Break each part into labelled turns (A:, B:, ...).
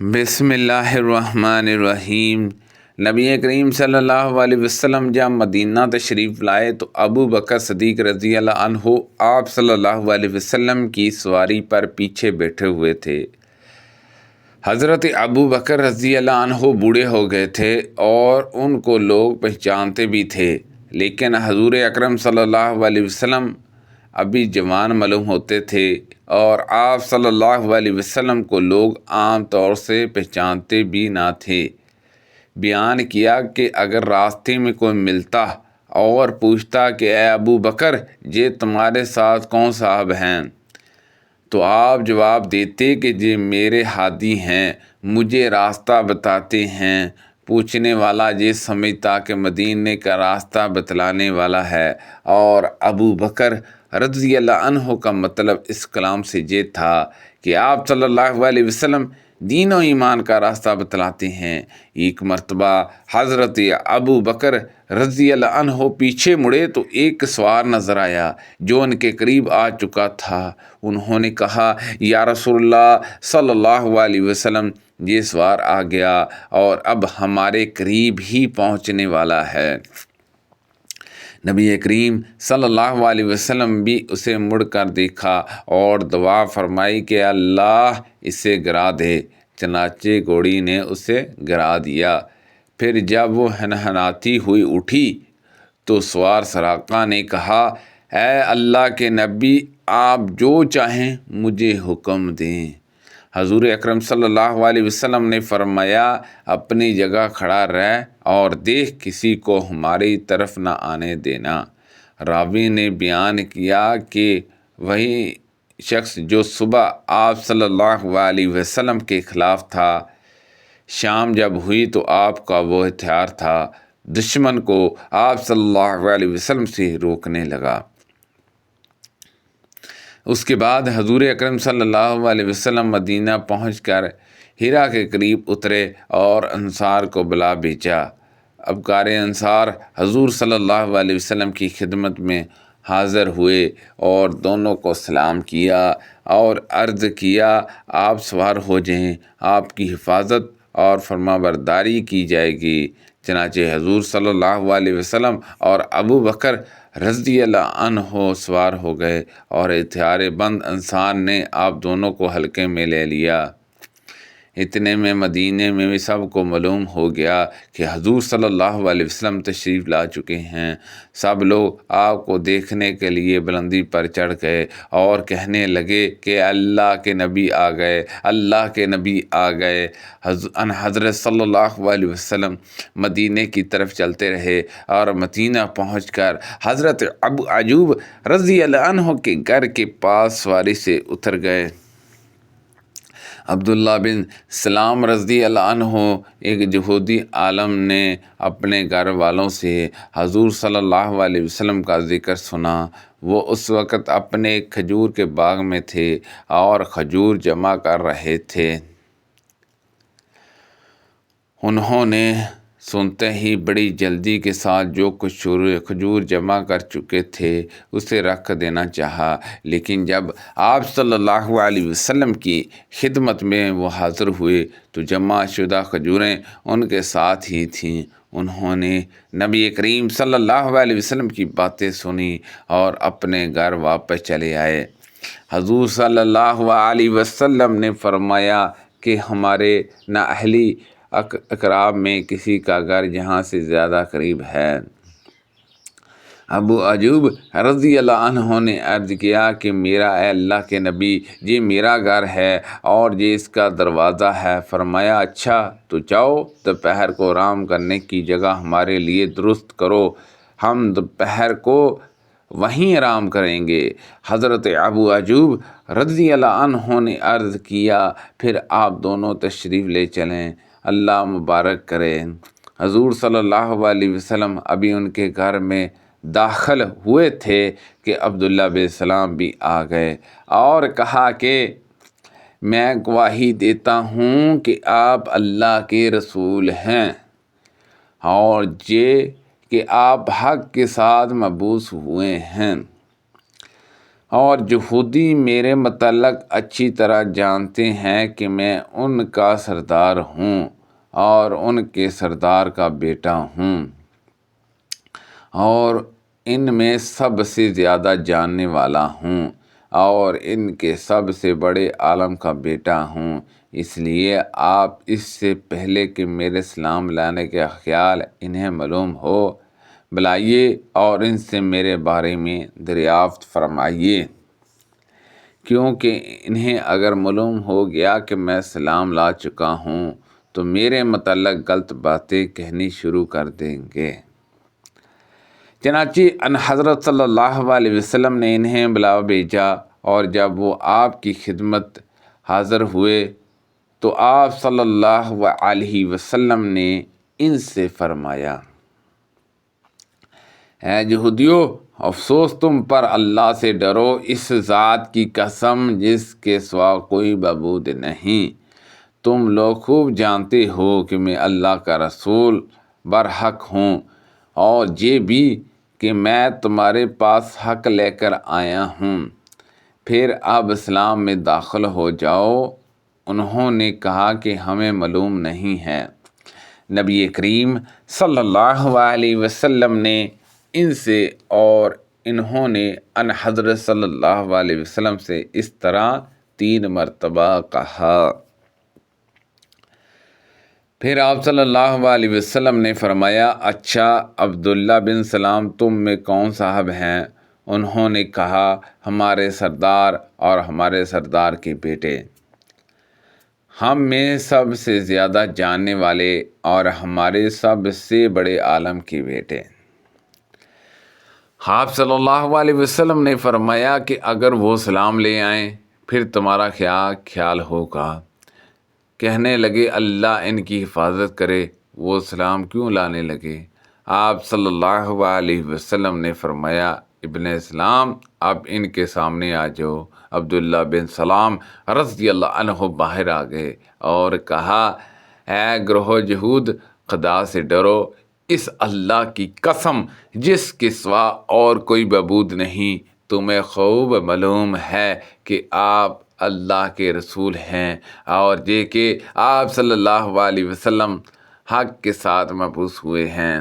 A: بسم اللہ الرحمن الرحیم۔ نبی کریم صلی اللہ علیہ وسلم جب مدینہ تشریف لائے تو ابو بکر صدیق رضی اللہ عنہ آپ صلی اللہ علیہ وسلم کی سواری پر پیچھے بیٹھے ہوئے تھے۔ حضرت ابو بکر رضی اللہ عنہ بوڑھے ہو گئے تھے اور ان کو لوگ پہچانتے بھی تھے، لیکن حضور اکرم صلی اللہ علیہ وسلم ابھی جوان معلوم ہوتے تھے اور آپ صلی اللہ علیہ وسلم کو لوگ عام طور سے پہچانتے بھی نہ تھے۔ بیان کیا کہ اگر راستے میں کوئی ملتا اور پوچھتا کہ اے ابو بکر، یہ تمہارے ساتھ کون صاحب ہیں، تو آپ جواب دیتے کہ یہ میرے ہادی ہیں، مجھے راستہ بتاتے ہیں۔ پوچھنے والا یہ سمجھتا کہ مدینے کا راستہ بتلانے والا ہے، اور ابو بکر رضی اللہ عنہ کا مطلب اس کلام سے یہ تھا کہ آپ صلی اللہ علیہ وسلم دین و ایمان کا راستہ بتلاتے ہیں۔ ایک مرتبہ حضرت ابو بکر رضی اللہ عنہ پیچھے مڑے تو ایک سوار نظر آیا جو ان کے قریب آ چکا تھا۔ انہوں نے کہا، یا رسول اللہ صلی اللہ علیہ وسلم، یہ سوار آ گیا اور اب ہمارے قریب ہی پہنچنے والا ہے۔ نبی کریم صلی اللہ علیہ وسلم بھی اسے مڑ کر دیکھا اور دعا فرمائی کہ اللہ اسے گرا دے۔ چنانچہ گھوڑی نے اسے گرا دیا۔ پھر جب وہ ہنہناتی ہوئی اٹھی تو سوار سراقہ نے کہا، اے اللہ کے نبی، آپ جو چاہیں مجھے حکم دیں۔ حضور اکرم صلی اللہ علیہ وسلم نے فرمایا، اپنی جگہ کھڑا رہ اور دیکھ، کسی کو ہماری طرف نہ آنے دینا۔ راوی نے بیان کیا کہ وہی شخص جو صبح آپ صلی اللہ علیہ وسلم کے خلاف تھا، شام جب ہوئی تو آپ کا وہ ہتھیار تھا، دشمن کو آپ صلی اللہ علیہ وسلم سے روکنے لگا۔ اس کے بعد حضور اکرم صلی اللہ علیہ وسلم مدینہ پہنچ کر ہیرا کے قریب اترے اور انصار کو بلا بھیجا۔ ابکار انصار حضور صلی اللہ علیہ وسلم کی خدمت میں حاضر ہوئے اور دونوں کو سلام کیا اور عرض کیا، آپ سوار ہو جائیں، آپ کی حفاظت اور فرما برداری کی جائے گی۔ چنانچہ حضور صلی اللہ علیہ وسلم اور ابو بکر رضی اللہ عنہ سوار ہو گئے اور ہتھیار بند انصار نے آپ دونوں کو حلقے میں لے لیا۔ اتنے میں مدینے میں بھی سب کو معلوم ہو گیا کہ حضور صلی اللہ علیہ وسلم تشریف لا چکے ہیں۔ سب لوگ آپ کو دیکھنے کے لیے بلندی پر چڑھ گئے اور کہنے لگے کہ اللہ کے نبی آ گئے، اللہ کے نبی آ گئے۔ حضرت صلی اللہ علیہ وسلم مدینے کی طرف چلتے رہے اور مدینہ پہنچ کر حضرت ابو ایوب رضی اللہ عنہ کے گھر کے پاس سواری سے اتر گئے۔ عبداللہ بن سلام رضی اللہ عنہ، ایک یہودی عالم نے اپنے گھر والوں سے حضور صلی اللہ علیہ وسلم کا ذکر سنا۔ وہ اس وقت اپنے کھجور کے باغ میں تھے اور کھجور جمع کر رہے تھے۔ انہوں نے سنتے ہی بڑی جلدی کے ساتھ جو کچھ کھجور جمع کر چکے تھے اسے رکھ دینا چاہا، لیکن جب آپ صلی اللہ علیہ وسلم کی خدمت میں وہ حاضر ہوئے تو جمع شدہ کھجوریں ان کے ساتھ ہی تھیں۔ انہوں نے نبی کریم صلی اللہ علیہ وسلم کی باتیں سنی اور اپنے گھر واپس چلے آئے۔ حضور صلی اللہ علیہ وسلم نے فرمایا کہ ہمارے نااہلی اقراب میں کسی کا گھر یہاں سے زیادہ قریب ہے۔ ابو ایوب رضی اللہ عنہ نے عرض کیا کہ میرا اے اللہ کے نبی، یہ میرا گھر ہے اور یہ اس کا دروازہ ہے۔ فرمایا، اچھا تو جاؤ، دوپہر کو آرام کرنے کی جگہ ہمارے لیے درست کرو، ہم دوپہر کو وہیں آرام کریں گے۔ حضرت ابو ایوب رضی اللہ عنہ نے عرض کیا، پھر آپ دونوں تشریف لے چلیں، اللہ مبارک کرے۔ حضور صلی اللہ علیہ وسلم ابھی ان کے گھر میں داخل ہوئے تھے کہ عبداللہ بن سلام بھی آ گئے اور کہا کہ میں گواہی دیتا ہوں کہ آپ اللہ کے رسول ہیں اور یہ کہ آپ حق کے ساتھ مبعوث ہوئے ہیں۔ اور یہودی میرے متعلق اچھی طرح جانتے ہیں کہ میں ان کا سردار ہوں اور ان کے سردار کا بیٹا ہوں، اور ان میں سب سے زیادہ جاننے والا ہوں، اور ان کے سب سے بڑے عالم کا بیٹا ہوں۔ اس لیے آپ اس سے پہلے کہ میرے سلام لانے کا خیال انہیں معلوم ہو، بلائیے اور ان سے میرے بارے میں دریافت فرمائیے، کیونکہ انہیں اگر معلوم ہو گیا کہ میں سلام لا چکا ہوں تو میرے متعلق غلط باتیں کہنی شروع کر دیں گے۔ چنانچہ ان حضرت صلی اللہ علیہ وسلم نے انہیں بلا بھیجا، اور جب وہ آپ کی خدمت حاضر ہوئے تو آپ صلی اللہ علیہ وسلم نے ان سے فرمایا، اے یہودیو، افسوس تم پر، اللہ سے ڈرو، اس ذات کی قسم جس کے سوا کوئی معبود نہیں۔ تم لوگ خوب جانتے ہو کہ میں اللہ کا رسول برحق ہوں، اور یہ بھی کہ میں تمہارے پاس حق لے کر آیا ہوں۔ پھر اب اسلام میں داخل ہو جاؤ۔ انہوں نے کہا کہ ہمیں معلوم نہیں ہے۔ نبی کریم صلی اللہ علیہ وسلم نے ان سے اور انہوں نے ان حضرت صلی اللہ علیہ وسلم سے اس طرح 3 مرتبہ کہا۔ پھر آپ صلی اللہ علیہ وسلم نے فرمایا، اچھا عبداللہ بن سلام تم میں کون صاحب ہیں؟ انہوں نے کہا، ہمارے سردار اور ہمارے سردار کے بیٹے، ہم میں سب سے زیادہ جاننے والے اور ہمارے سب سے بڑے عالم کے بیٹے۔ آپ صلی اللہ علیہ وسلم نے فرمایا کہ اگر وہ سلام لے آئیں پھر تمہارا خیال ہوگا۔ کہنے لگے، اللہ ان کی حفاظت کرے، وہ سلام کیوں لانے لگے؟ آپ صلی اللہ علیہ وسلم نے فرمایا، ابن اسلام، اب ان کے سامنے آ جاؤ۔ عبداللہ بن سلام رضی اللہ عنہ باہر آ گئے اور کہا، اے گروہ یہود، خدا سے ڈرو، اس اللہ کی قسم جس کے سوا اور کوئی معبود نہیں، تمہیں خوب معلوم ہے کہ آپ اللہ کے رسول ہیں، اور یہ کہ آپ صلی اللہ علیہ وسلم حق کے ساتھ مبعوث ہوئے ہیں۔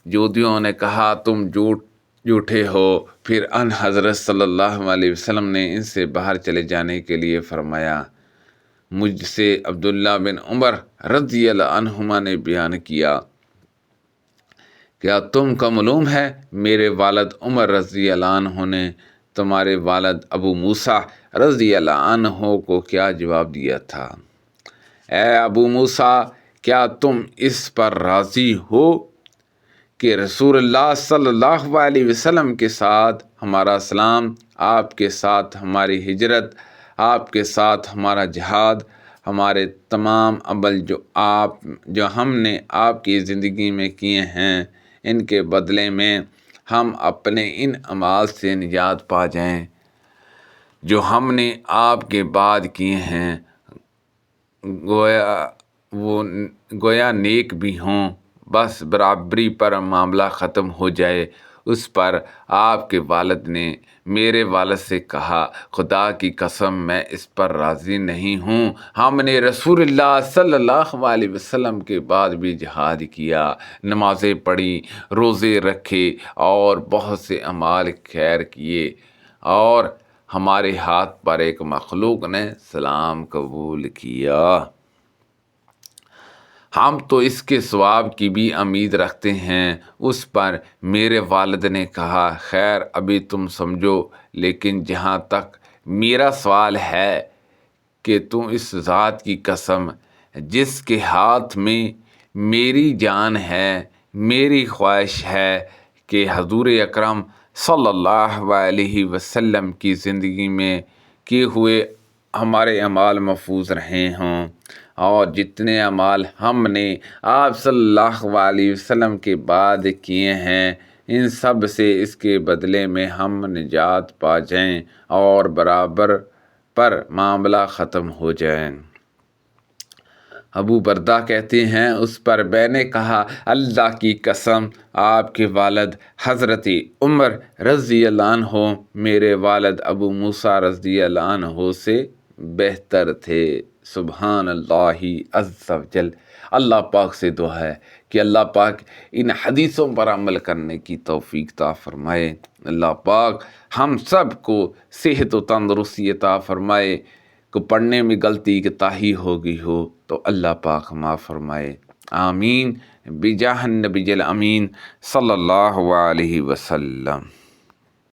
A: یہودیوں نے کہا، تم جھوٹے ہو۔ پھر ان حضرت صلی اللہ علیہ وسلم نے ان سے باہر چلے جانے کے لیے فرمایا۔ مجھ سے عبداللہ بن عمر رضی اللہ عنہما نے بیان کیا، کیا تم کو معلوم ہے میرے والد عمر رضی اللہ عنہ نے تمہارے والد ابو موسیٰ رضی اللہ عنہ کو کیا جواب دیا تھا؟ اے ابو موسیٰ، کیا تم اس پر راضی ہو کہ رسول اللہ صلی اللہ علیہ وسلم کے ساتھ ہمارا اسلام، آپ کے ساتھ ہماری ہجرت، آپ کے ساتھ ہمارا جہاد، ہمارے تمام عمل جو ہم نے آپ کی زندگی میں کیے ہیں، ان کے بدلے میں ہم اپنے ان اعمال سے نجات پا جائیں جو ہم نے آپ کے بعد کیے ہیں، گویا نیک بھی ہوں، بس برابری پر معاملہ ختم ہو جائے۔ اس پر آپ کے والد نے میرے والد سے کہا، خدا کی قسم میں اس پر راضی نہیں ہوں۔ ہم نے رسول اللہ صلی اللہ علیہ وسلم کے بعد بھی جہاد کیا، نمازیں پڑھی، روزے رکھے اور بہت سے اعمال خیر کیے، اور ہمارے ہاتھ پر ایک مخلوق نے سلام قبول کیا۔ ہم تو اس کے ثواب کی بھی امید رکھتے ہیں۔ اس پر میرے والد نے کہا، خیر، ابھی تم سمجھو، لیکن جہاں تک میرا سوال ہے کہ تم اس ذات کی قسم جس کے ہاتھ میں میری جان ہے، میری خواہش ہے کہ حضور اکرم صلی اللہ علیہ وسلم کی زندگی میں کیے ہوئے ہمارے اعمال محفوظ رہے ہوں، اور جتنے اعمال ہم نے آپ صلی اللہ علیہ وسلم کے بعد کیے ہیں، ان سب سے اس کے بدلے میں ہم نجات پا جائیں اور برابر پر معاملہ ختم ہو جائیں۔ ابو بردہ کہتے ہیں اس پر میں نے کہا اللہ کی قسم آپ کے والد حضرت عمر رضی اللہ عنہ میرے والد ابو موسیٰ رضی اللہ عنہ سے بہتر تھے۔ سبحان اللہ عز و جل۔ اللہ پاک سے دعا ہے کہ اللہ پاک ان حدیثوں پر عمل کرنے کی توفیق عطا فرمائے۔ اللہ پاک ہم سب کو صحت و تندرستی عطا فرمائے۔ کو پڑھنے میں غلطی کوتاہی ہو گئی ہو تو اللہ پاک معاف فرمائے، آمین بجاہ النبی الامین صلی اللہ علیہ وسلم۔